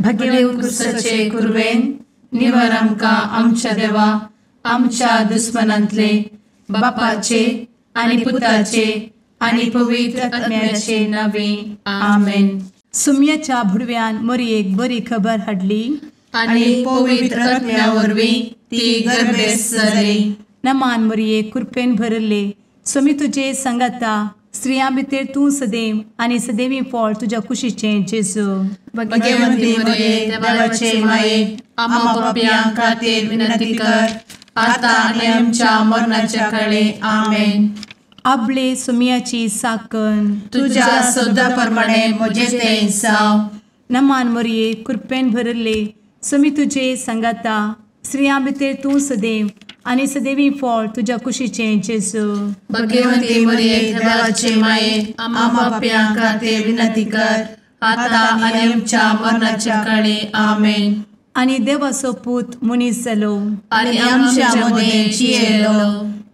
भगेवन कुर्साचे कुर्वेन निवार आमकां आमच्या देवा आमच्या दुस्मनांतले बापाचे आनी पुताचे आनी पवित्र आत्म्याचे नावे आमेन. सुम्याच्या भुडव्यान मरयेक बरी खबर हाडली आनी पवित्र आत्म्या वरवीं ती गर्भेस जाली. नमान मरयेक कृपेन भरले सुमी तुजे संगता स्त्रियां भितर तूं सदैव आनी सदैवी फळ तुज्या कुशीचें जेजू. भगवंती मरिये देवाचे माये आम्हा पाप्यां खातीर विनंती कर आता आनी आमच्या मरणाच्या काळी आमेन. आपले सुमयाची साकन तुझ्या सोदा प्रमाणे म्हजे तें जाव. नमान मरये कृपेन भरले सुमी तुजे संगता स्त्रियां भितर तूं सदैव आनी सदैवी फळ तुज्या कुशीचें जेजू. भगवंती मरिये देवाचे माये आम्हा पाप्यां खातीर विनंती कर आता आनी आमच्या मरणाच्या काळी आमेन. आनी देवाचो पूत मनीस जालो आनी आमच्या मदीं जियेलो.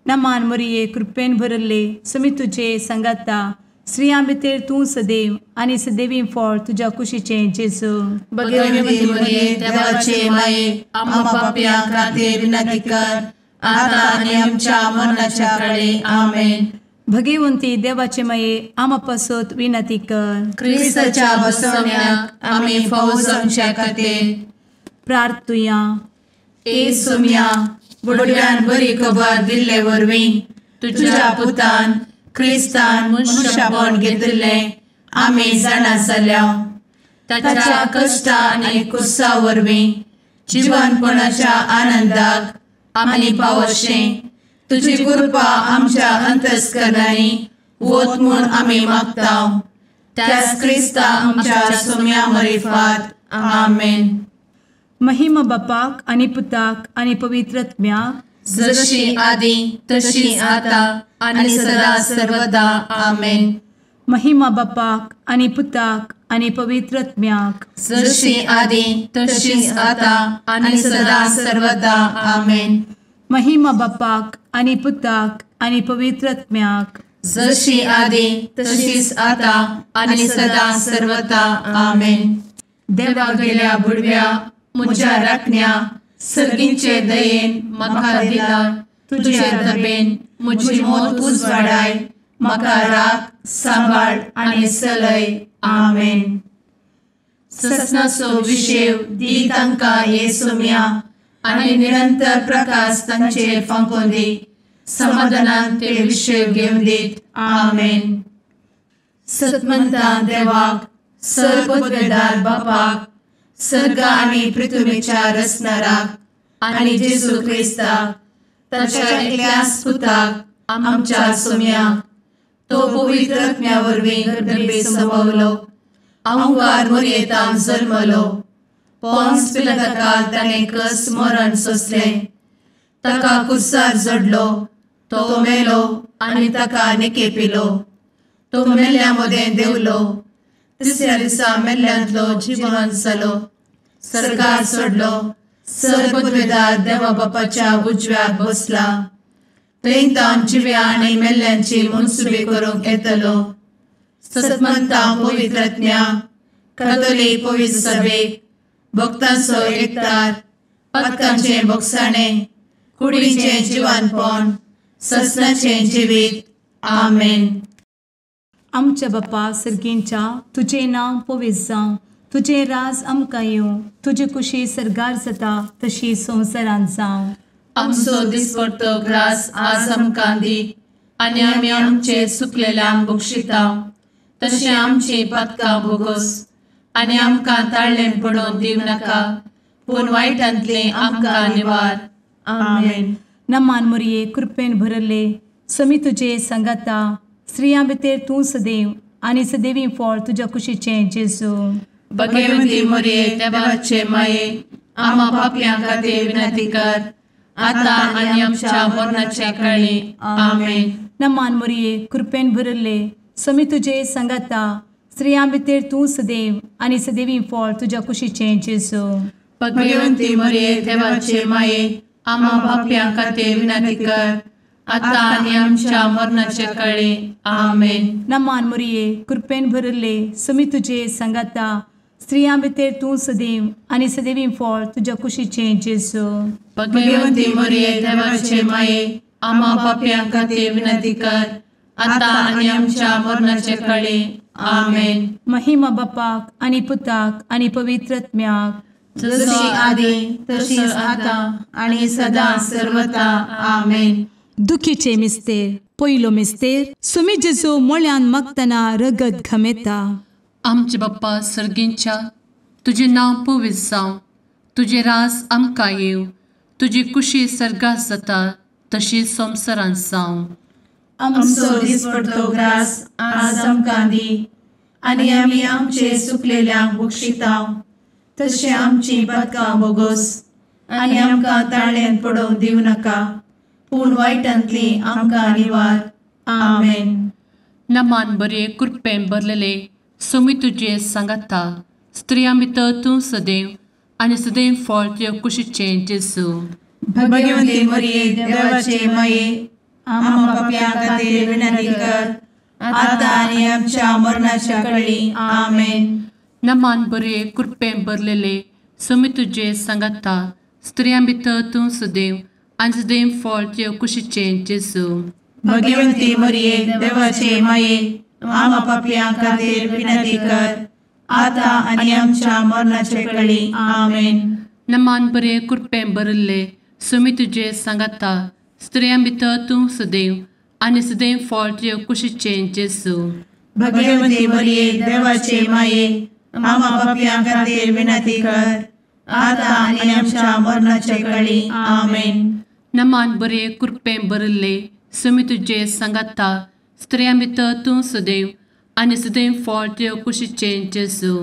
नमान मरये कृपेन भरले सुमी तुजे संगता स्त्रियां भितर तूं सदैव आनी सदैवी फळ तुज्या कुशीचें जेजू. भगवंती मरिये देवाचे माये आम्हा पाप्यां खातीर विनंती कर आता आनी आमच्या मरणाच्या काळी आमेन. भगवंती देवाचे माये आमा पासत विनंती कर. क्रिस्ताच्या बसवण्याक आमी फावो जावच्या खातीर प्रार्थुया. ए सुम्या बुडव्यान बरी खबर दिल्ले वरवीं तुज्या पुतान क्रिस्तान मनशापण घेतिल्लें आमी जाणा जाल्या. ताच्या कश्टा आनी कुर्सा वरवीं जिवनपणाच्या आनंदाक आमी पावशें तुजी कृपा आमच्या अंतस्करणांनी वत म्हूण आमी मागतांव. त्याच क्रिस्ता आमच्या सुम्या मरिफात आमेन. महिमा बापाक आनी पुताक आनी पवित्र आत्म्याक जशी आदी तशी आता आनी सदा सर्वदा आमेन. महिमा बापाक आनी पुताक आनी पवित्र आत्म्याक जशी आदी तशीच आता आनी सदा सर्वदा आमेन. महिमा बापाक आनी पुताक आनी पवित्र आत्म्याक जशी आदी तशीच आता आनी सदा सर्वदा आमेन. देवा गेल्या बुडव्या म्हज्या राखण्या सर्गींचे दयेन म्हाका दिला तुजे दबेन म्हजी मोत उजवाडाय म्हाका राख सांबाळ आनी चलय आमेन. ससनाचो विशेव दी तांकां हे सुम्या आनी निरंतर प्रकाश तांचेर फांकून दी. समाधानान ते विशेव घेवन दीत आमेन. सतमंता देवाक सर्वपदवेदार बापाक सर्ग आनी पृथ्वीच्या रचणाराक आनी जेजू क्रिस्ताक ताच्या एकल्याच पुताक आमच्या सुम्याक तो पवित्र आत्म्या वरवीं गर्भे संभवलो. अंगार मरयेंत जल्मलो. पोन्स पिलाताकाल ताणें कस मरण सोंसलें. ताका कुर्सार जडलो. तो मेलो आनी ताका निकेपिलो. तो मेल्ल्या मदें देंवलो. तिसऱ्या दिसा मेल्ल्यांतलो जिवंत जालो. सर्गार चडलो. सर्वपदवेदार देवा बापाच्या उजव्याक बसला. थंय तान जिव्या आनी मेल्ल्यांची मनसुबी करूंक येतलो. सतमंता पवित्र आत्म्या कातोलीक पवित्र सभेक भक्तांचो एकठार पातकांचें भोगसाणें कुडीचें जिवनपण ससनाचें जिवीत आमेन. आमच्या बापा सर्गींच्या तुजें नांव पवित्र जावं. तुजें राज आमकां येवं. तुजी कुशी सर्गार जाता तशी संवसारांत जावं. आमचो दिसपडटो ग्रास आज आमकां दी आनी आमी आमचे चुकलेल्यांक बक्षितांव. तशें आमची पातकां भोगोस आनी आमकां ताळ्ळें पडोवन दिव नाका पूण वायटांतलें आमकां निवार आमेन. नमान मरये कृपेन भरले समी तुजे संगता स्त्रियां भितर तूं सदैव आनी सदैवी फळ तुज्या कुशीचें जेजू. भगवंती मरिये देवाचे माये आम्हा पाप्यां खातीर विनंती कर आता आनी आमच्या मरणाच्या काळी आमेन. नमान मरये कृपेन भरले समी तुजे संगता स्त्रियां भितर तूं सदैव आनी सदैवी फळ तुज्या कुशीचें जेजू. भगवंती मरिये देवाचे माये आम्हा पाप्यां खातीर विनंती कर आता आनी आमच्या मरणाच्या काळी आमेन. नमान मरये कृपेन भरले समी तुजे संगता स्त्रियां भितर तूं सदैव आनी सदैवी फळ तुज्या कुशीचें जेजू. भगवंती मरिये देवाचे माये, आम्हा पाप्यां खातीर विनंती कर, आता आनी आमच्या मरणाचे काळी. आमेन. महिमा बापाक आनी पुताक आनी पवित्रत्म्याक, जशी आदी तशीच आता आणि सदा सर्वदा. आमेन. दुखीचे मिस्तेर. पयलो मिस्तेर. सुमी जेजू मोळ्यान मागतना रगत घामेता. आमचे बाप्पा सर्गींच्या, तुझे नांव पवित्र जावं, तुझे रास आमकां येव, तुजी कुशी सर्गात जाता तशी संवसारांत जावं. आमचो दिसपडटो ग्रास आज आमकां दी, आनी आमी आमचे सुकलेल्यांक बक्षितांव, तशें आमची पातकां बोगोस आनी आमकां ताळ्यान पडोवंक दिवं नाका, पूण वायटांतली आमकां निवार. आमेन. नमान बरे कृपेन भरलेले सोमी तुजे सांगाता, स्त्रियां भितर तूं सदैव आनी सदैव फळ तुज्या कुशीचें जेजू. भगवंती मरिये देवाचे माये, आम्हा पाप्यां खातीर विनंती कर, आता आनी आमच्या मरणाच्या काळी. आमेन. नमान बरे कृपेन भरलेले सोमी तुजे सांगाता, स्त्रियां भितर तूं सदैव आनी सदैव फळ तुज्या कुशीचें जेजू. भगवंती मरिये देवाचे माये, आम्हा पाप्यां खातीर विनंती कर, आता आनी आमच्या मरणाचे काळी. आमेन. नमान बरे कृपेन भरले सोमी तुजे सांगाता, स्त्रियां भितर तूं सदैव आनी सदैव फळ तुज्या कुशीचें जेजू. भगवंती मरिये देवाचे माये, आम्हा पाप्यां खातीर विनंती कर, आता आनी आमच्या मरणाचे काळी. आमेन. नमान बरे कृपेन भरले सोमी तुजे सांगाता, स्त्रियां भितर तूं सदैव आनी सदैव फळ तुज्या कुशीचें जेजू.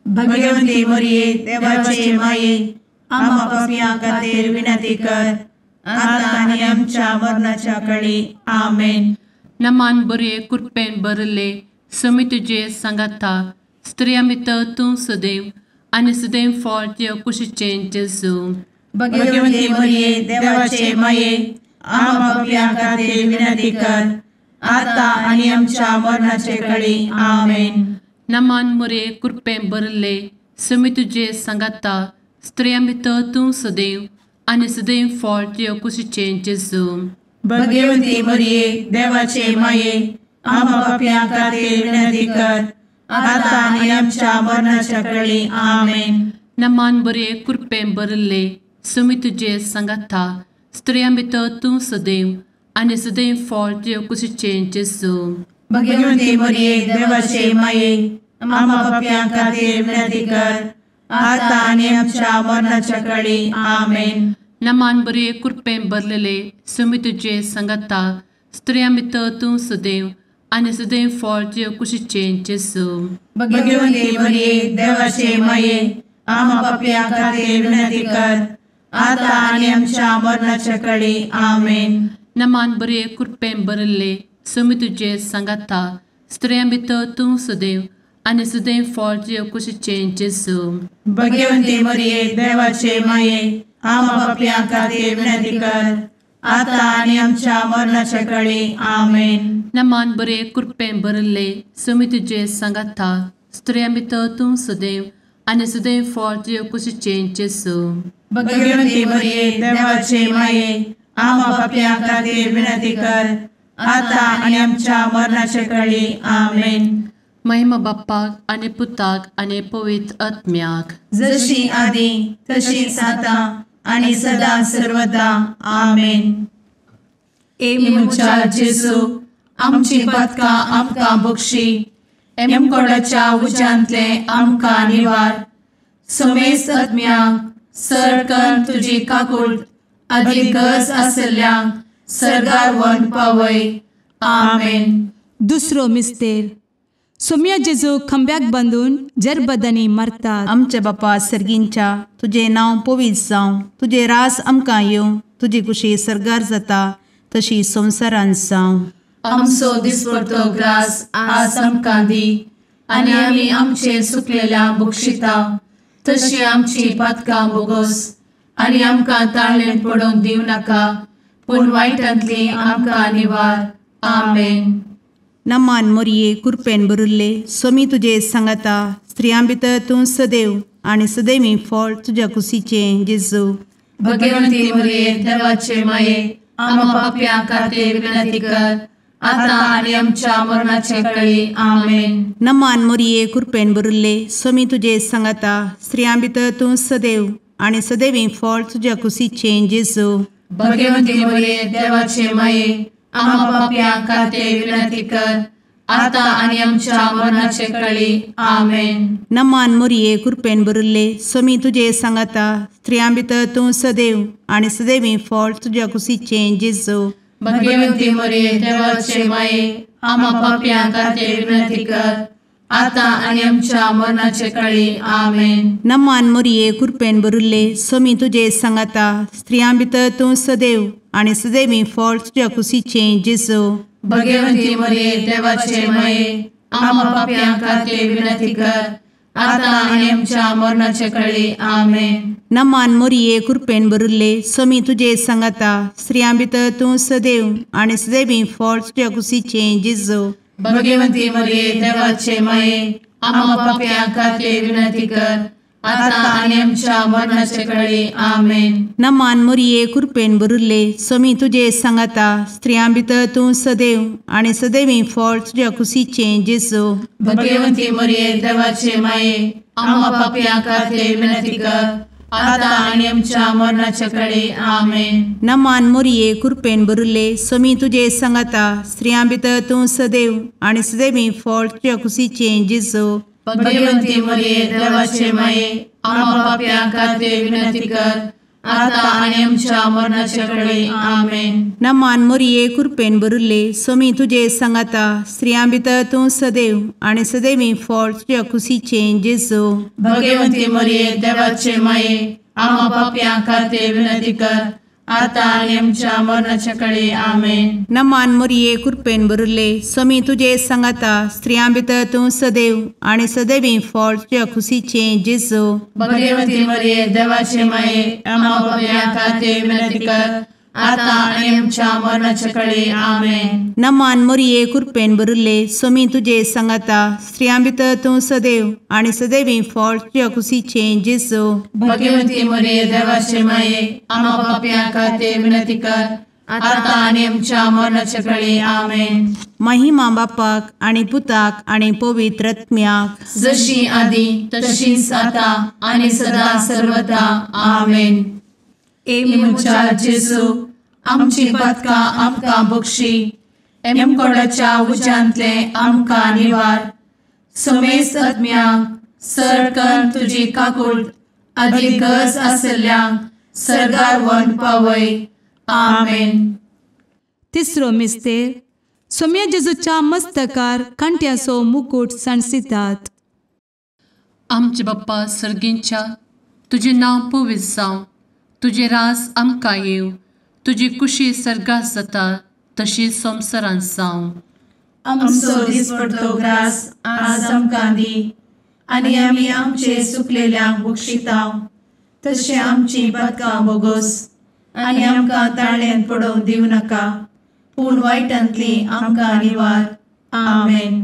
भगवंती मरिये देवाचे माये, आम्हा पाप्यां खातीर विनंती कर, आता आनी आमच्या मरणाच्या काळी. आमेन. नमान बरे कृपेन भरले सोमी तुजे सांगाता, स्त्रियां भितर तूं सदैव आनी सदैव फळ तुज्या कुशीचें जेजू. भगवंती मरिये देवाचे माये, आम्हा पाप्यां खातीर विनंती कर, आता आनी आमच्या मरणाचे काळी. आमेन. नमान बरे कृपेन भरले सोमी तुजे सांगाता, स्त्रियां भितर तूं सदैव आनी सदैव फळ तुज्या कुशीचें जेजू. भगवंती मरिये देवाचे माये, आम्हा पाप्यां खातीर विनंती कर, आता आनी आमच्या मरणाच्या काळी. आमेन. नमान बरे कृपेन भरले सोमी तुजे सांगाता, स्त्रियां भितर तूं सदैव आनी सदैव फळ तुज्या कुशीचें जेजू. भगवंती मरिये देवाचे माये, आम्हा पाप्यां खातीर विनंती कर, आता आनी आमच्या मरणाच्या काळी. आमेन. नमान बरे कृपेन भरलेले सोमी तुजे सांगाता, स्त्रियां भितर तूं सदैव आनी सदैव फळ तुज्या कुशीचें जेजू. भगवंती मरिये देवाचे माये, आम्हा पाप्यां खातीर विनंती कर, आता आनी आमच्या मरणाच्या काळी. आमेन. नमान बरे कृपेन भरले सोमी तुजे सांगाता, स्त्रियां भितर तूं सदैव आनी सदैव फळ तुज्या कुशीचें जेजू. भगवंती मरिये देवाचे माये, आम्हा पाप्यां खातीर विनंती कर, आता आनी आमच्या मरणाच्या काळी. आमेन. नमान बरे कृपेन भरले सोमी तुजे सांगाता, स्त्रियां भितर तूं सदैव आनी सदैव फळ तुज्या कुशीचें जेजू. भगवंती मरिये देवाचे माये, आम्हा पाप्यां खातीर विनंती कर, आता आनी आमच्या मरणाच्या काळी. आमेन. महिमा बाप्पाक आनी पुताक आनी पवित्र आत्म्याक, जशी आदी तशीच आता आनी सदा सर्वदा. आमेन. मुचा जेजू, आमची पातकां आमकां बक्षी, एमकोडाच्या उज्यांतले आमकां निवार. समेस्त आत्म्यांक सरकन तुजी काकूट, आदी गरज आसल्यांक सर्गार व्हरून पावय. आमेन. दुसरो मिस्तेर. सोम्या जेजू खंब्याक बांदून जरबदांनी मारतात. आमचे बापा सर्गींच्या, तुझे नांव पवित्र जावं, तुझे रास आमकां येवं, तुजी कुशी सर्गार जाता तशी संवसारांत जावं. आमचो दिसपडटो ग्रास आज आमकां दी, आनी आमी आमचे सुकलेल्यांक बक्षितांव, तशी आमची पातकां बोगोस आनी आमकां ताळ्यान पडोवंक दिवं नाका, पूण वायटांतली आमकां निवार. आमेन. नमान मरिये कृपेन भरुल्ले सोमी तुजे सांगाता, स्त्रियां भितर तूं सदैव आणि सदैवी फळ तुझ्या कुशीचें जेजू. भगवंती मरिये देवाचे माये आम्हा पाप्यां खातीर विनंती कर आता आणि आमच्या मरणाचे काळी आमेन. नमान मोरये कृपेन भरिल्ले स्वामी तुजे सांगाता स्त्रियां भितर तूं सदैव आणि सदैवी फळ तुझ्या कुशीचें जेजू. भगवंती मरिये देवाचे माये आम्हा पाप्यां खातीर विनंती कर आता आणि आमच्या मरणाचे काळी आमेन. नमान मोरये कृपेन भरिल्ले स्वामी तुजे सांगाता स्त्रियां भितर तूं सदैव आणि सदैवी फळ तुझ्या कुशीचें जेजू. भगवंती मरिये देवाचे माये आम्हा पाप्यां खातीर विनंती कर आता आणि आमच्या मरणाचे काळी आमेन. नमान मोरये कृपेन भरिल्ले स्वामी तुजे सांगाता स्त्रियां भितर तूं सदैव आणि सदैवी फळ तुझ्या कुशीचें जेजू. भगवंती मरिये देवाचे माये आम्हा पाप्यां खातीर विनंती कर आता आणि आमच्या मरणाचे काळी आमेन. नमान मोरये कृपेन भरिल्ले स्वामी तुजे सांगाता स्त्रियां भितर तूं सदैव आणि सदैवी फळ तुझ्या कुशीचें जेजू. भगवंती मरिये देवाचे माये आम्हा पाप्यां खातीर विनंती कर आता आणि आमच्या मरणाचे काळी आमेन. नमान मोरये कृपेन भरिल्ले स्वामी तुजे सांगाता स्त्रियां भितर तूं सदैव आणि सदैवी फळ तुझ्या कुशीचें जेजू. भगवंती मरिये देवाचे माये आम्हा पाप्यां खातीर विनंती कर आता आणि आमच्या मरणाचे काळी आमेन. नमान मोरये कृपेन भरिल्ले स्वामी तुजे सांगाता स्त्रियां भितर तूं सदैव आणि सदैवी फळ तुझ्या कुशीचें जेजू. भगवंती मरिये देवाचे माये आम्हा पाप्यां खातीर विनंती कर आता आणि आमच्या मरणाचे काळी आमेन. नमान मोरये कृपेन भरिल्ले स्वामी तुजे सांगाता स्त्रियां भितर तूं सदैव आणि सदैवी फळ तुझ्या कुशीचें जेजू. भगवंती मरिये देवाचे माये आम्हा पाप्यां खातीर विनंती कर आता आणि आमच्या मरणाच्या काळी आमेन. नमान मोरये कृपेन भरिल्ले स्वामी तुजे सांगाता स्त्रियां भितर तूं सदैव आणि सदैवी फळ तुझ्या कुशीचें जेजू. भगवंती मरिये देवाचे माये आम्हा पाप्यां खातीर विनंती कर आता आणि आमच्या मरणाच्या काळी आमेन. नमान मोरये कृपेन भरिल्ले स्वामी तुजे सांगाता स्त्रियां भितर तूं सदैव आणि सदैवी फळ तुझ्या कुशीचें जेजू. भगवंती मरिये देवाचे माये आम्हा पाप्यां खातीर विनंती कर आता आणि आमच्या मरणाच्या काळी आमेन. महिमा बापाक आणि पुताक आणि पवित्र आत्म्याक जशी आधी तशीच आता आणि सदा सर्वदा आमेन. एमच्या जेजू आमची पदकां आमकां बक्षी एमकोडाच्या उज्यांतले आमकां निवार. समेस्त आत्म्यांक सरकन तुजी काकूट अधिक गरज आसल्ल्यांक सरगार व्हरून पावय. आमेन. तिसरो मिस्तेर सोम्या जेजूच्या मस्तकार कांट्याचो मुकुट सणसितात. आमचे बाप्पा सर्गींच्या तुझे नांव पवित्र जावं तुझे रास आमकां येव तुजी कुशी सर्गास जाता तशी संवसारांत जावं. आमचो दिसपडटो ग्रास आज आमकां दी आनी आमी आमचे सुकलेल्यांक बक्षितांव तशें आमची पदकां बोगोस आनी आमकां ताळ्यान पडोवंक दिवं नाका पूण वायटांतली आमकां निवार. आमेन.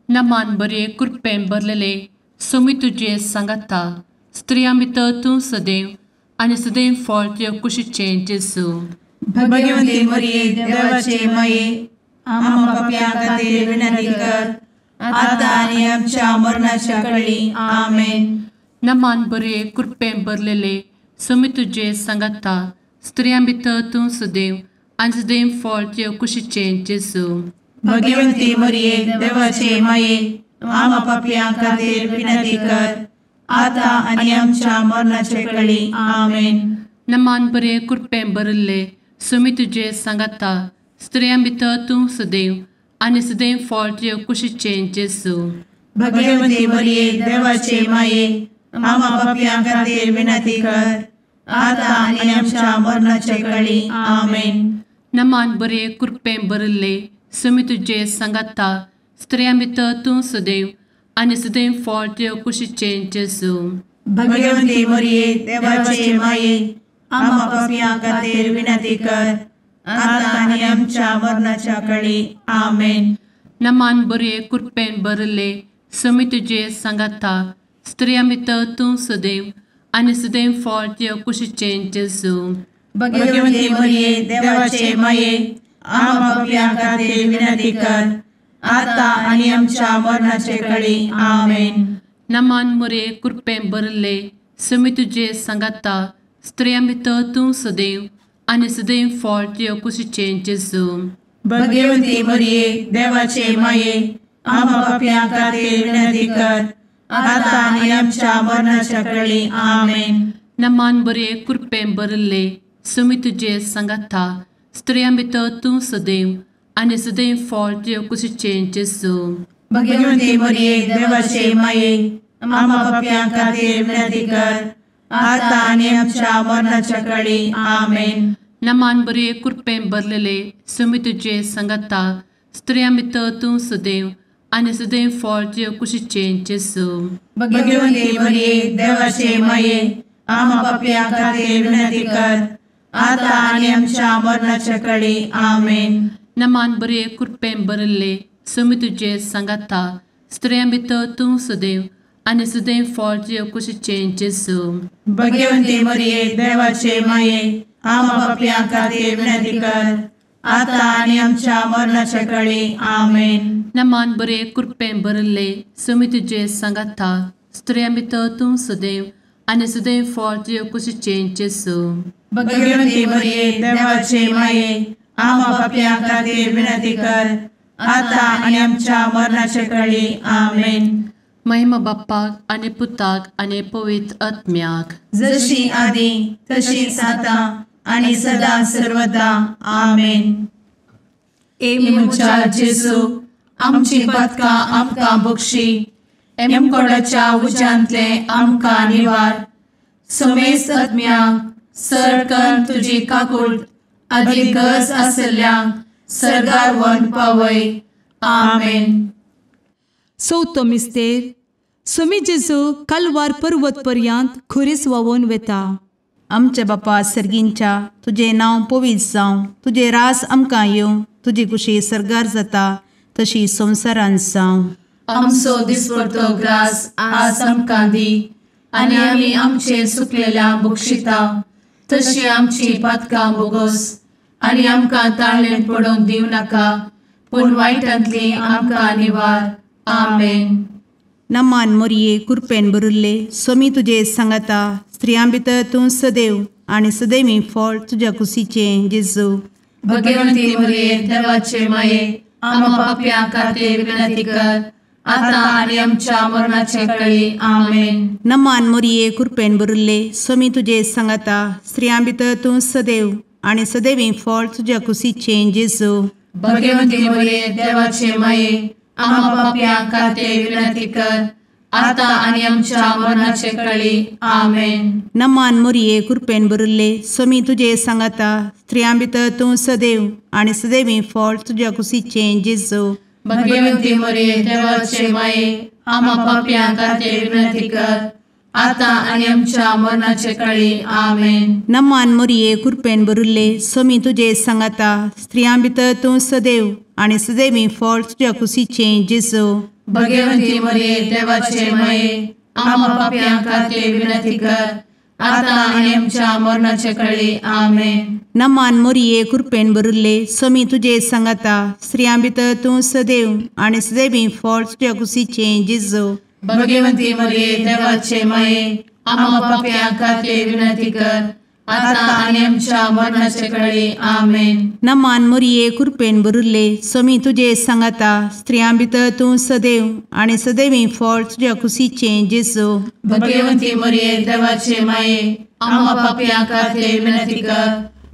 नमान बरे कृपेन भरलेले सोमी तुजे सांगाता स्त्रियां भितर तूं सदैव आनी सदैव फळ तुज्या कुशीचें जेजू. भगवंती मरिये देवाचे माये आम्हा पाप्यां खातीर विनंती कर आता आनी आमच्या मरणाच्या काळी आमेन. नमान बरे कृपेन भरलेले सोमी तुजे सांगाता स्त्रियां भितर तूं सदैव आनी सदैव फळ तुज्या कुशीचें जेजू. भगवंती मरिये देवाचे माये आम्हा पाप्यां खातीर विनंती कर आता आनी आमच्या मरणाचे काळी आमेन. नमान बरे कृपेन भरले सोमी तुजे सांगाता स्त्रियां भितर तूं सदैव आनी सदैव फळ तुज्या कुशीचें जेजू. भगवंती मरिये देवाचे माये आम्हा पाप्यां खातीर विनंती कर आता आनी आमच्या मरणाचे काळी आमेन. नमान बरे कृपेन भरले सोमी तुजे सांगाता स्त्रियां भितर तूं सदैव आनी सदैव फळ तुज्या कुशीचें जेजू. भगवंती मरिये देवाचे माये आम्हा पाप्यां खातीर विनंती कर आता आनी आमच्या मरणाच्या काळी आमेन. नमान बरे कृपेन भरले सुमी तुझे सांगाता स्त्रियां भितर तूं सदैव आनी सदैव फळ तुझ्या कुशीचें जेजू. भगवंती मरिये देवाचे माये आम्हा पापियां खातीर विनंती कर आता आनी आमच्या मरणाचे काळी आमेन. नमान मोरे कृपें भरले सुमी तुझे सांगाता स्त्रियां भितर तूं सदैव आनी सदैव फळ तुझ्या कुशीचें जेजू. भगवंती मरिये देवाचे माये आम्हा पापियां खातीर विनंती कर आता आनी आमच्या मरणाच्या काळी आमेन. नमान बरे कृपें भरले सुमी तुझे सांगाता स्त्रियां भितर तूं सदैव आनी सदैव फळ तुझ्या कुशीचें जेजू. भगवंती मरिये देवाचे माये आम्हा पापियां खातीर विनंती कर आता आनी आमच्या मरणाच्या काळी आमेन. नमान बरे कृपें भरलेले सुमी तुझे सांगाता स्त्रियां भितर तूं सदैव आनी सदैव फळ तुझ्या कुशीचें जेजू. भगवंती मरिये देवाचे माये आम्हा पापियां खातीर विनंती कर आता आनी आमच्या मरणाच्या काळी आमेन. नमान बरे कृपें भरले सुमी तुझे सांगाता स्त्रियां भितर तूं सदैव आनी सदैव फळ तुझ्या कुशीचें जेजू. भगवंती मरिये देवाचे माये आम्हा पापियां खातीर विनंती कर आता आनी आमच्या मरणाच्या काळी आमेन. नमान बरे कृपें भरले सुमी तुझे सांगाता स्त्रियां भितर तूं सदैव आनी सदैव फळ तुझ्या कुशीचें जेजू. भगवंती मरिये देवाचे माये आम्हा पापियां खातीर विनंती कर आता आनी आमच्या मरणाच्या काळी आमेन. महिमा बाप्पाक आनी पुताक आनी पवित्र आत्म्याक जशी आदी तशीच आता आनी सदा सर्वदा आमेन. मुचा जेजू आमची पदकां आमकां बक्षी एमकोडाच्या उज्यांतले आमकां निवार. समेस्त आत्म्यांक सरकन तुजी काकूट अधिक गरज आसल्यांक सरगार व्हरून पावय. आमेन. चवथो मिस्तेर सुमी जेजू कलवार पर्वत पर्यंत खुरीस व्हांवून वेता. आमचे बापा सर्गींच्या तुझे नांव पवित्र जावं, तुझे रास आमकां येवं, तुजी कुशी सरगार जाता तशी संवसारांत जावं. आमचो दिसपडटो ग्रास आज आमकां दी आनी आमी आमचे सुकलेल्यांक बक्षिता तशी आमची पातकां बोगोस आनी आमकां ताळ्ळेन पडोवंक दिवं नाका पूण वायटांतली आमकां निवार. आमेन. नमान मोरये कृपेन भरिल्ले सोमी तुजे सांगाता स्त्रियां भितर तूं सदैव आनी सदैवी फळ तुज्या कुशीचें जेजू. भगवंती मरिये देवाचे माये आम्हा पाप्यां खातीर विनंती कर आता आनी आमच्या मरणाचे काळी. आमेन. नमान मोरये कृपेन भरिल्ले सोमी तुजे सांगाता स्त्रियां भितर तूं सदैव आनी सदैवी फळ तुज्या कुशीचें जेजू. भगवंती मरिये देवाचे माये आम्हा पाप्यां खातीर विनंती कर आता आनी आमच्या मरणाचे काळी. आमेन. नमान मोरये कृपेन भरिल्ले सोमी तुजे सांगाता स्त्रियां भितर तूं सदैव आनी सदैवी फळ तुज्या कुशीचें जेजू. भगवंती मरिये देवाचे माये आम्हा पाप्यां खातीर विनंती कर आता आनी आमच्या मरणाचे काळी. आमेन. नमान मोरये कृपेन भरिल्ले सोमी तुजे सांगाता स्त्रियां भितर तूं सदैव आनी सदैवी फळ तुज्या कुशीचें जेजू. भगवंती मरिये देवाचे माये आम्हा पाप्यां खातीर विनंती कर आता आनी आमच्या मरणाचे काळी. आमेन. नमान मोरये कृपेन भरिल्ले सोमी तुजे सांगाता स्त्रियां भितर तूं सदैव आनी सदैवी फळ तुज्या कुशीचें जेजू. भगवंती मरिये देवाचे माये आम्हा पाप्यां खातीर विनंती कर आता आनी आमच्या मरणाचे काळी. आमेन. नमान मोरये कृपेन भरिल्ले सोमी तुजे सांगाता स्त्रियां भितर तूं सदैव आनी सदैवी फळ तुज्या कुशीचें जेजू. भगवंती मरिये देवाचे माये आम्हा पाप्यां खातीर विनंती कर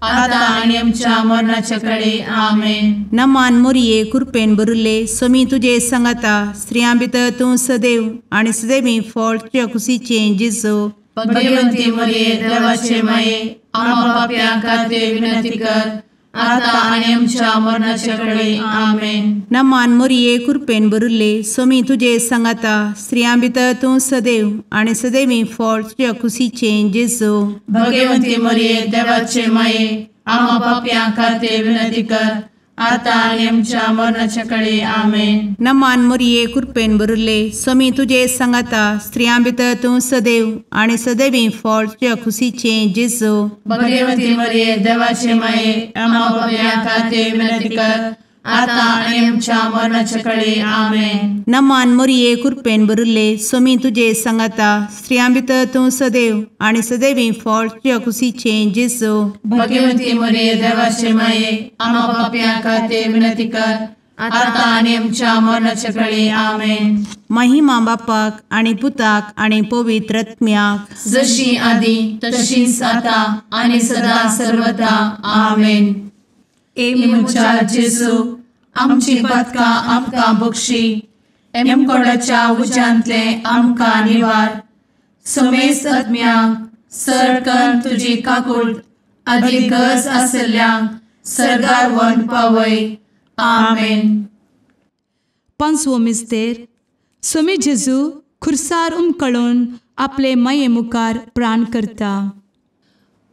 आता आनी आमच्या मरणाचे काळी. आमेन. नमान मोरये कृपेन भरिल्ले सोमी तुजे सांगाता स्त्रियां भितर तूं सदैव आनी सदैवी फळ तुज्या कुशीचें जेजू. भगवंती मरिये देवाचे माये आम्हा पाप्यां खातीर विनंती कर आता आनी आमच्या मरणाचे काळी. आमेन. नमान मोरये कृपेन भरिल्ले सोमी तुजे सांगाता स्त्रियां भितर तूं सदैव आनी सदैवी फळ तुज्या कुशीचें जेजू. भगवंती मरिये देवाचे माये आम्हा पाप्यां खातीर विनंती कर आता आणि आमच्या मरणाच्या काळी आमेन. नमान मोरये कृपेन बरुले स्वामी तुझे सांगाता स्त्रियां भितर तूं सदैव आणि सदैवी फळ तुझ्या खुशीचे जेजू. भगवती मरिये देवाचे माये आम्हा पापियां खातीर विनंती कर, आता आणि आमच्या मरणाच्या काळी आमेन. नमान मोरये कृपेन बरुले स्वामी तुझे सांगाता स्त्रियां भितर तूं सदैव आणि सदैवी फळ तुझ्या खुशीचे जेजू. भगवती मरिये देवाचे माये आम्हा पापियां खातीर विनंती कर, आता आणि आमच्या मरणाच्या काळी आमेन. महिमा बापाक आणि पुताक आणि पवित्र आत्म्याक, जशी आधी तशीच आता आणि सदा सर्वदा आमेन. ए मुचा जेजू आमची पदकां आमकां बक्षी, एमकोडाच्या उज्यांतले आमकां निवार. समेस्त आत्म्यांक सरकन तुजी काकूट अधिक गरज आसल्ल्यांक सरगार व्हरून पावय. आमेन. पांचवो मिस्तेर. स्वामी जेजू खुर्सार उमकळून आपले माये मुखार प्राण करता.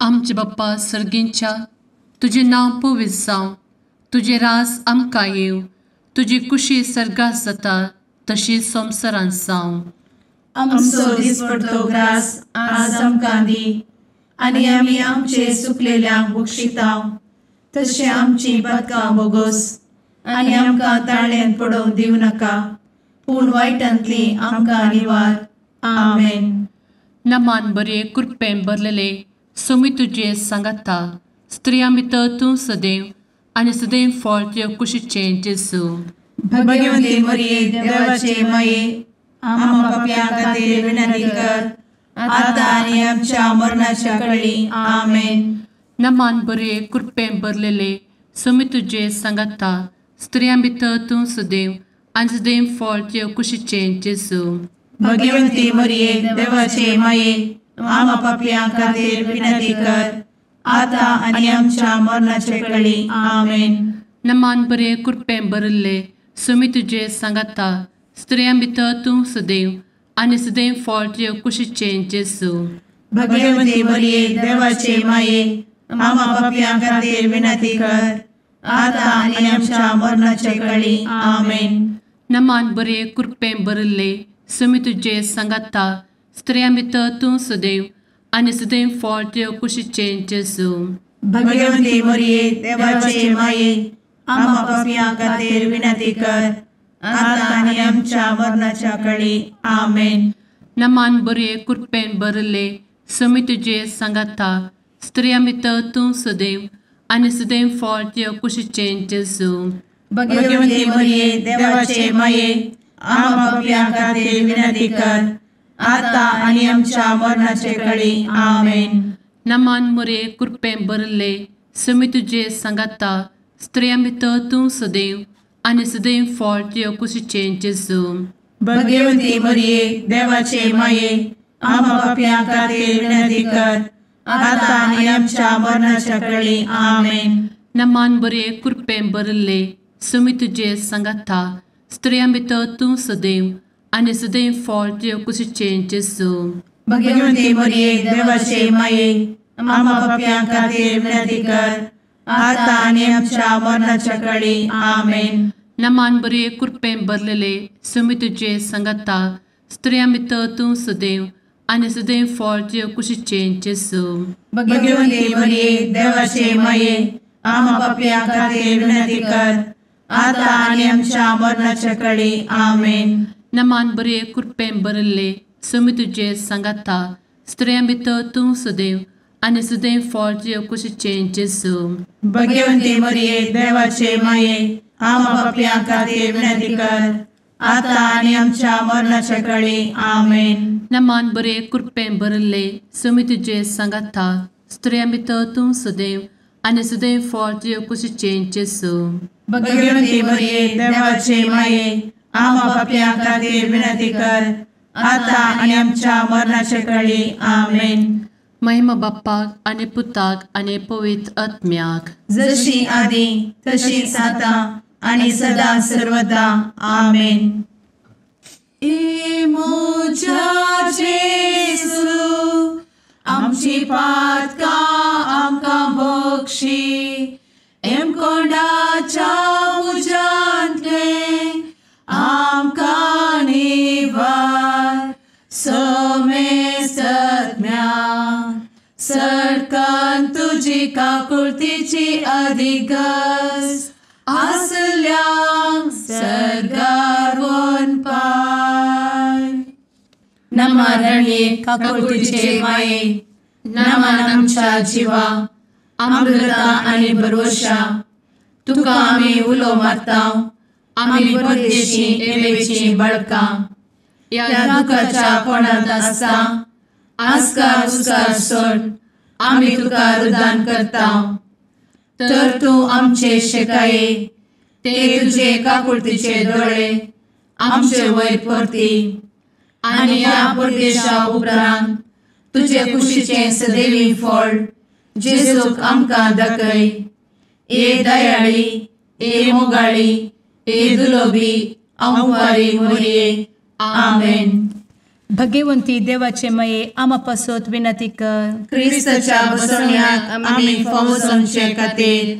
आमचे बाप्पा सर्गींच्या तुझे नांव पवित्र जावं, तुझे राज आमकां येव, तुजी कुशी सर्गात जाता तशी संवसारांत जावं. आमचो दिसपडटो ग्रास आज आमकां दी, आनी आमी आमचे सुकलेल्यांक बक्षितांव. तशें आमची पदकां बोगोस आनी आमकां ताळ्यान पडोवंक दिवं नाका, पूण वायटांतली आमकां निवार. आमेन. नमान बरे कृपेन भरलेले स्वामी तुझे सांगाता स्त्रियां भितर तूं सदैव आणि सदैव फळ तुझ्या कुशीचे जेजू. भगवती मरिये देवाचे माये आम्हा पापियां खातीर विनंती कर, आता आनी आमच्या मरणाच्या काळी आमेन. नमान बरे कृपेन भरलेले स्वामी तुझे सांगाता स्त्रियां भितर तूं सदैव आणि सदैव फळ तुझ्या कुशीचे जेजू. भगवती मरिये देवाचे माये आम्हा पापियां खातीर विनंती कर, आता आनी आमच्या मरणाच्या काळी आमेन. नमान बरे कृपेन भरले स्वामी तुझे सांगाता स्त्रियां भितर तूं सदैव आणि सदैव फळ तुझ्या कुशीचे जेजू. भगवती मरिये देवाचे माये आम्हा पापियां खातीर विनंती कर, आता आनी आमच्या मरणाच्या काळी आमेन. नमान बरे कृपेन भरले स्वामी तुझे सांगाता स्त्रियां भितर तूं सदैव आणि सदैव फळ तुझ्या कुशीचे जेजू. भगवती मरिये देवाचे माये आम्हा पापियां खातीर विनंती कर, आता आनी आमच्या मरणाच्या काळी आमेन. नमान बरे कृपेन भरले स्वामी तुझे सांगाता स्त्रियां भितर तूं सदैव आणि सदैव फळ तुझ्या कुशीचे जेजू. भगवती मरिये देवाचे माये आम्हा पापियां खातीर विनंती कर, आता आनी आमच्या मरणाच्या काळी आमेन. नमान बरे कृपेन भरले स्वामी तुझे सांगाता स्त्रियां भितर तूं सदैव आणि सदैव फळ तुझ्या कुशीचे जेजू. भगवती मरिये देवाचे माये आम्हा पापियां खातीर विनंती कर, आता आनी आमच्या मरणाच्या काळी आमेन. नमान बरे कृपेन भरले स्वामी तुझे सांगाता स्त्रियां भितर तूं सदैव आणि सदैव फळ तुझ्या कुशीचे जेजू. भगवती मरिये देवाचे माये आम्हा पापियां खातीर विनंती कर, आता आनी आमच्या मरणाच्या काळी आमेन. नमान बरे कृपेन भरलेले स्वामी तुझे सांगाता स्त्रियां भितर तूं सदैव आणि सदैव फळ तुझ्या कुशीचे जेजू. भगवती मरिये देवाचे माये आम्हा पापियां खातीर विनंती कर, आता आनी आमच्या मरणाच्या काळी आमेन. नमान बरे कृपेन भरले स्वामी तुझे सांगाता स्त्रियां भितर तूं सदैव आणि सदैव फळ तुझ्या कुशीचे जेजू. भगवती मरिये देवाचे माये आम्हा पापियां खातीर विनंती कर, आता आनी आमच्या मरणाच्या काळी आमेन. नमान बरे कृपेन भरले स्वामी तुझे सांगाता स्त्रियां भितर तूं सदैव आणि सदैव फळ तुझ्या कुशीचे जेजू. भगवती मरिये देवाचे माये आम्हा पापियां खातीर विनंती कर, आता आनी आमच्या मरणाच्या काळी आमेन. महिमा बाप्पाक आणि पुताक आणि पवित्र आत्म्याक, जशी आधी तशीच आता आणि सदा सर्वदा आमेन. ए मोजा जेसू आमची पातकां आमकां बक्षी, एम कोंडाच्या तुजी काकुळतीची अधिगस आसल्या सरगार वन पाय. नमारणे काकुळतीचे माये नमान आमच्या जिवा अमृता आणि भरोशा तुका आम्ही उलो मारता. आम्ही परदेशी एवेची बळका या दुखाच्या कोणात असता आस्कार उस्कार सोड आम्ही तुका रुदान करता. तर तू आमचे शेकाये ते तुझे काकुळतीचे डोळे आमचे वयर परती आणि या परदेशा उपरांत तुझे कुशीचे सदैवी फळ जेजूक आमकां दाखय. ए दयाळी ए मोगाळी ए दुलोबी अंवारी मोरये. आमेन. भगवंती देवाचे मये आमापासोत विनंती कर. क्रिस्ताच्या बसवण्याक आम्ही फावो समचे खातीर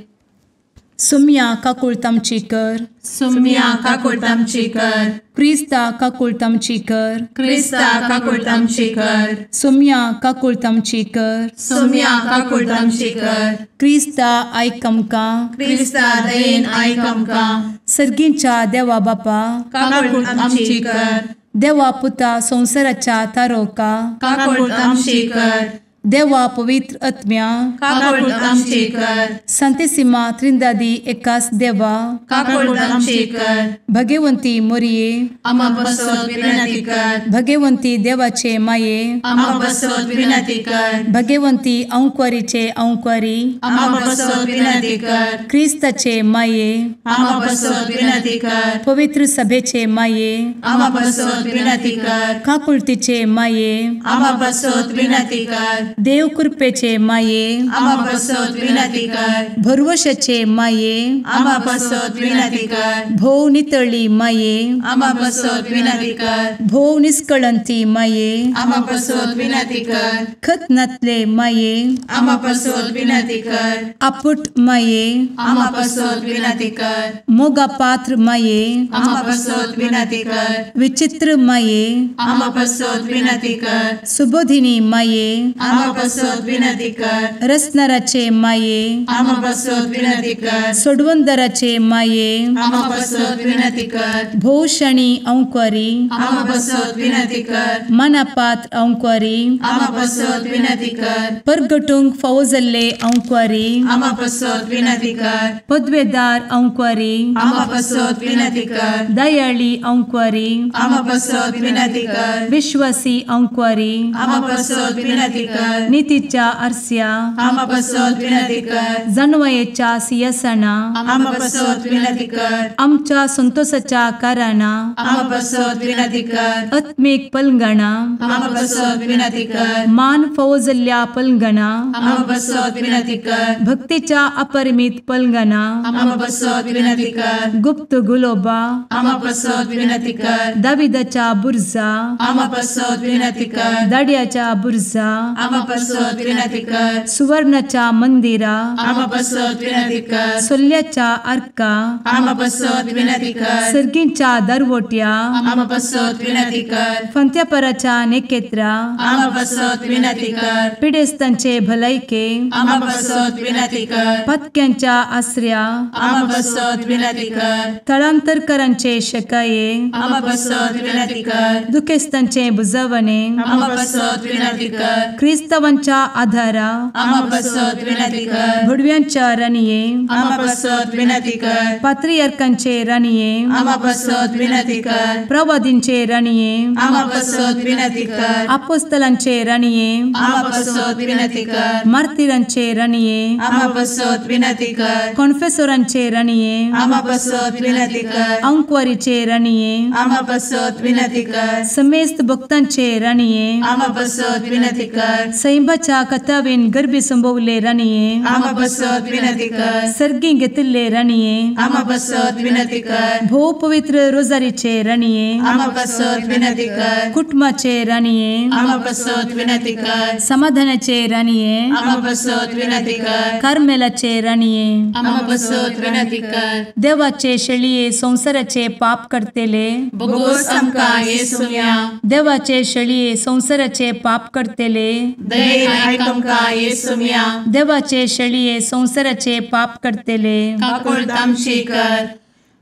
सुम्या काकुळतामची कर. सुम्या काकुळतामची कर. क्रिस्ता काकुळतामची कर. क्रिस्ता काकुळतामची कर. सुम्या काकुळतामची कर. सुम्या काकुळतामची कर. क्रिस्ता आयक आमकां. क्रिस्ता दयेन आयक आमकां. सर्गींच्या देवा बापा काकुळतामची कर. देवा पुता संसाराच्या तारोका काकुळतामची कर. देवा पवित्र आत्म्या काकुळतामची कर. सांतेसिमा त्रिंदादी एकाच देवा काकुळतामची कर. भगवंती मोरये आम्हा बसवत विनंती कर. भगवंती देवाचे माये आम्हा बसवत विनंती कर. भगवंती अंक्वारीचे अंक्वारी आम्हा बसवत विनंती कर. ख्रिस्ताचे माये आम्हा बसवत विनंती कर. पवित्र सभेचे माये आम्हा बसवत विनंती कर. काकुळतीचे माये आम्हा बसवत विनंती कर. देव कृपेचे माये आम्हा बसवत विनंती कर. भरवशाचे माये आम्हा बसवत विनंती कर. भोव नितळी माये आम्हा बसवत विनंती कर. भोव निष्कळंती माये आम्हा बसवत विनंती कर. खतनातले माये आम्हा बसवत विनंती कर. आपुट माये आम्हा बसवत विनंती कर. मोगा पात्र माये आम्हा बसवत विनंती कर. विचित्र माये आम्हा बसवत विनंती कर. सुबोधिनी माये आम्हा बसवत विनंती कर. रसनाराचे माये आम्हा बसवत विनंती कर. सोडवंदराचे माये आम्हा बसवत विनंती कर. भोषणी अंक्वारी आम्हा बसवत विनंती कर. मनापात्र अंक्वारी आम्हा बसवत विनंती कर. परगटूंक फौजल्ले अंक्वारी आम्हा बसवत विनंती कर. पदवेदार अंक्वारी आम्हा बसवत विनंती कर. दयाळी अंक्वारी आम्हा बसवत विनंती कर. विश्वासी अंक्वारी आम्हा बसवत विनंती कर. नीतीच्या आरस्या आम्हा बसवत विनंती कर. जणवयेच्या सिंहासना आम्हा बसवत विनंती कर. आमच्या संतोषाच्या कारणा आम्हा बसवत विनंती कर. आत्मिक पलंगणा आम्हा बसवत विनंती कर. मान फौजल्ल्या पलंगणा आम्हा बसवत विनंती कर. भक्तीच्या अपरिमित पलंगणा आम्हा बसवत विनंती कर. गुप्त गुलोबा आम्हा बसवत विनंती कर. दाविदाच्या बुरजा आम्हा बसवत विनंती कर. दाड्याच्या बुरजा आम्हा बसवत विनंती कर. सुवर्णाच्या मंदिरा आम्हा बसवत विनंती कर. सोल्याच्या अर्का आम्हा बसवत विनंती कर. सर्गींच्या दरवोट्या आम्हा बसवत विनंती कर. फंत्यापराच्या नेकेत्रा आम्हा बसवत विनंती कर. पिडेस्तांचे भलायके आम्हा बसवत विनंती कर. पथक्यांच्या आश्रया आम्हा बसवत विनंती कर. स्थळांतरकरांचे शकाये आम्हा बसवत विनंती कर. दुखेस्तांचे बुजावणे आम्हा बसवत विनंती कर. ख्रिस्तवांच्या आधारा आम्हा बसवत विनंती कर. भडव्यांच्या राणीये आम्हा बसवत विनंती कर. पात्रियार्कांचे राणीये आम्हा बसवत विनंती कर. प्रवादींचे राणीये आम्हा बसवत विनंती कर. अपोस्तलांचे राणीये आम्हा बसवत विनंती कर. मार्तिरांचे राणीये आम्हा बसवत विनंती कर. कॉन्फेसोरांचे राणीये आम्हा बसवत विनंती कर. अंक्वारीचे राणीये आम्हा बसवत विनंती कर. समेस्त भक्तांचे राणीये आम्हा बसवत विनंती कर. सैंबाच्या कथावेन गर्भी संभवले राणीये आम्हा बसवत विनंती कर. सर्गी घेतले राणीये आम्हा बसवत विनंती कर. भो पवित्र रोजारीचे राणीये आम्हा बसवत विनंती कर. कुटुंबाचे राणीये आम्हा बसवत विनंती कर. समाधानाचे राणीये आम्हा बसवत विनंती कर. कार्मेलाचे राणीये आम्हा बसवत विनंती कर. देवाचे शेळीये संसाराचे पाप करतेले बघोस आमकां येसूया. देवाचे शेळीये संसाराचे पाप करतेले दये आयक आमकां येसू मिया देवाचे शेळये संवसाराचे पाप करतेले काकूळ आमची कर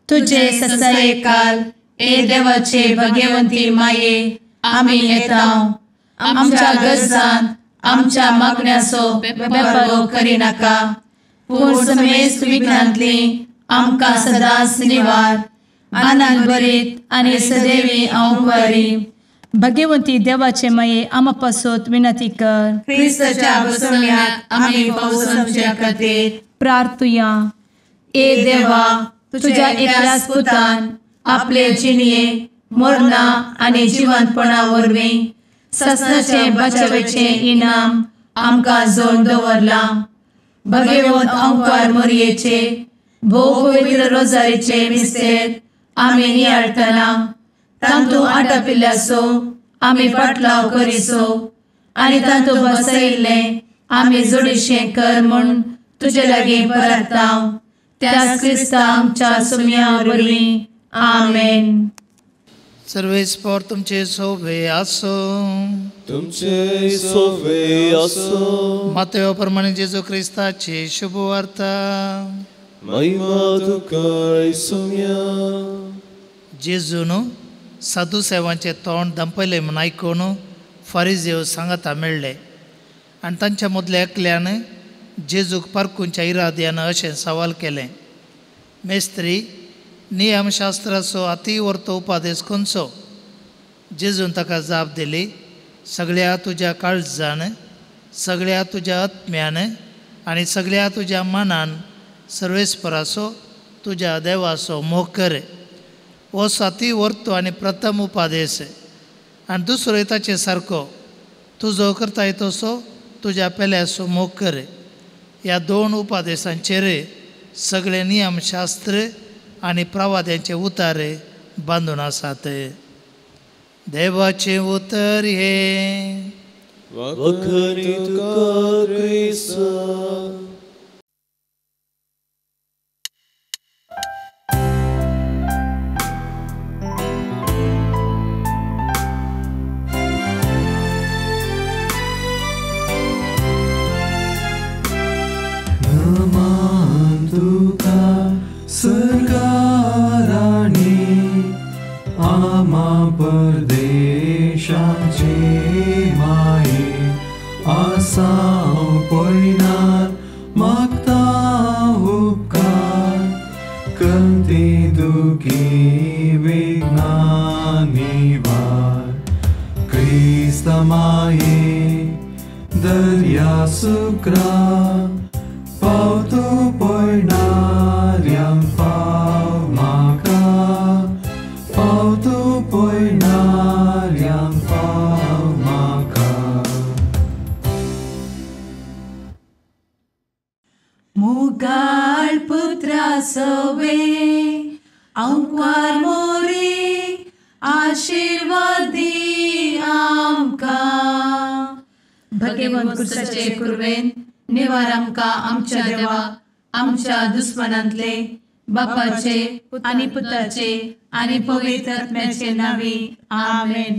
तुझे ससाये काल ए देवाचे भगवंती माये आमी येता आमच्या गरजांत आमच्या मागण्याचो बेपारो करी नाका पूण समेस्त विघ्नांतली आमकां सदांच निवार आनंद बरीत आनी सदैवी आंवकारी भगवंती देवाचे माये आमा पासत विनंती कर क्रिस्ताच्या बसवण्यात आमी पावस आमच्या खातीर प्रार्थुया ए देवा तुझ्या एकल्याच पुतान आपले जिणये मरणा आनी जिवंतपणा वरवीं ससनाचे बचावेचे इनाम आमकां जोड दवरला भगवंत आंवकार मोरयेचे भोव पवित्र रोजारीचे मिस्तेर आमी नियाळटना तांतू आटापिल्ल्यासो आमी पाटलाव करिसो आनी तांतू बसयिल्ले आमी जोडिशें कर म्हूण तुजे लागीं परतांव त्याच क्रिस्ता आमच्या सुम्या वरवीं आमेन. सर्वेस्पर तुमचे सोबे आसो तुमचे सोबे आसो मातेव प्रमाणे जेजू क्रिस्ताची शुभ वार्ता महिमा तुका येसुया जेजून साधू सेवांचे तोंड दंपयले म्हूण आयकून फारिजेव सांगाता मेळ्ळे आनी तांच्या मदल्या एकल्यान जेजूक पारखूंच्या इराद्यान अशें सवाल केलें मेस्त्री नियमशास्त्राचो अति व्हरतो उपादेश खंयचो जेजून ताका जाप दिली सगळ्या तुज्या काळजान सगळ्या तुज्या आत्म्यान आनी सगळ्या तुज्या मनान सर्वेस्पराचो तुज्या देवाचो मोग कर हो अति व्हरतो आनी प्रथम उपादेश आनी दुसरो ताचे सारको तुजो करता तसो तुज्या पेल्याचो मोग कर ह्या दोन उपादेशांचेर सगळे नियमशास्त्र आनी प्रवाद्यांचे उतारे बांदून आसात. देवाचे उतर हे वखरी तुका क्रिस्ता सरकाराने आमा परदेशाचे माये आसां पयनात मागता उपकार कंती दुखी विघ्नांनी वार क्रिस्ता माये दर्या सुक्रा पावतो पयणाऱ्यांक पाव म्हाका पावतो पयणाऱ्यांक पाव म्हाका मुगाळ पुत्रा सवे आंवकार मोरी आशीर्वाद दी आमकां भगवंत कुर्साचे कुरवेन निवार आमकां आमच्या देवा आमच्या दुस्मनांतले बापाचे आनी पुताचे आनी पवित्र आत्म्याचे नावी आमेन.